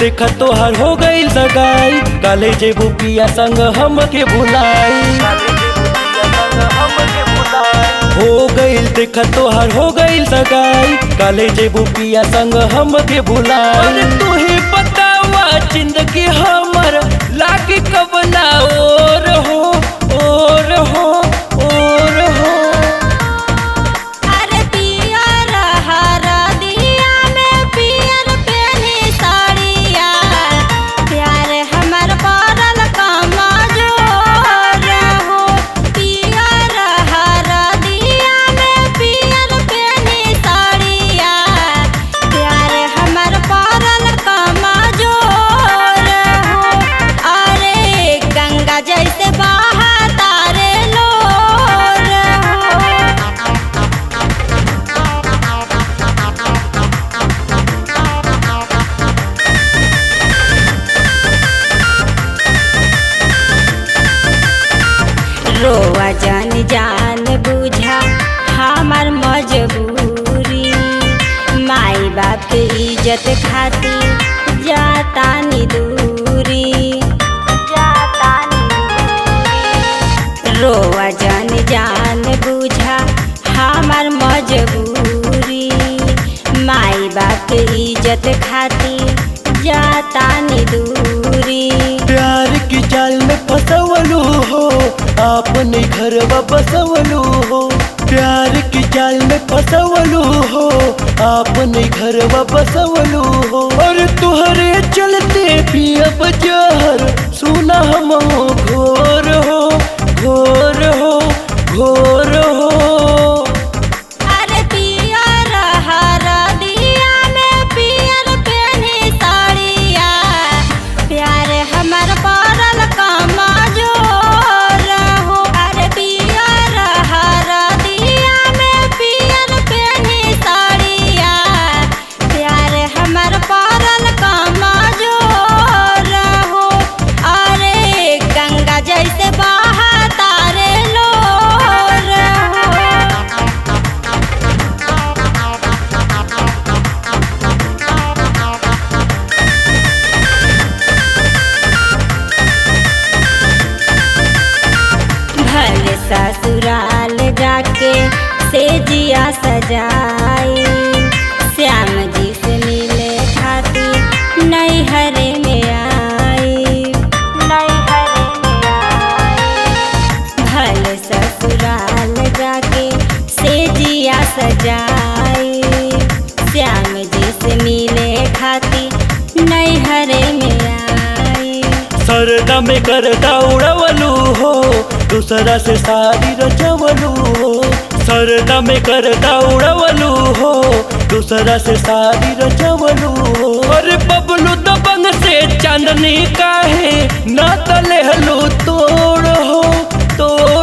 देखा तोहार हो गईल सगाई, काले जेबू पिया संग हमके भुलाई। हो गईल देखा तोहार हो गईल सगाई, काले जेबू पिया संग हमके भुलाई। तुही बतावा जिंदगी हमर लागे कब ना और हो और हो और हो। अरे पियर हरदिया में पियर पेनी साड़िया, प्यार हमर पड़ल कमजोर हो। पियर हरदिया में पियर पेनी साड़िया, प्यार हमर पड़ल कमजोर हो। अरे गंगा जैसे बहा तारे लोर हो। रोवा जान जान बुझा हमार मजबूरी, माई बाप के इज्जत खातिर जाता नी दूरी। रोवा जान जान बुझा हमार मजबूरी, माई बाप के इज्जत खातिर जाता नी दूरी। प्यार की जाल में फसवलू हो, आपने घरवा बसवलू हो। प्यार की जाल में फसवलू हो, आपने घरवा बसवलू हो। और तुहरे चलते पियब जहर, सुना हम घोर हो घोर हो घोर हो। अरे पियर हरदिया में पियर पेनी साड़िया, प्यार हमर पड़ल कमजोर हो। अरे पियर हरदिया में पियर पेनी साड़िया, प्यार हमर पड़ल कमजोर हो। अरे गंगा जैसे बहा तारे लोर हो। भले ससुराल जाके से जिया सजाई, श्याम जी से मिले खातिर नैहरे में आई। भले ससुराल जाके से जिया सजाई, श्याम जी से मिले खातिर नैहरे में आई। सरदा में करदा उड़वलू हो, दूसरा से सारी रचवलू हो। सरदा में करदा उड़वलू हो, दूसरा से सारी रचवलू हो। और बबलू दबंग से चांदनी काहे ना तलेहलू तोड़ हो तोड़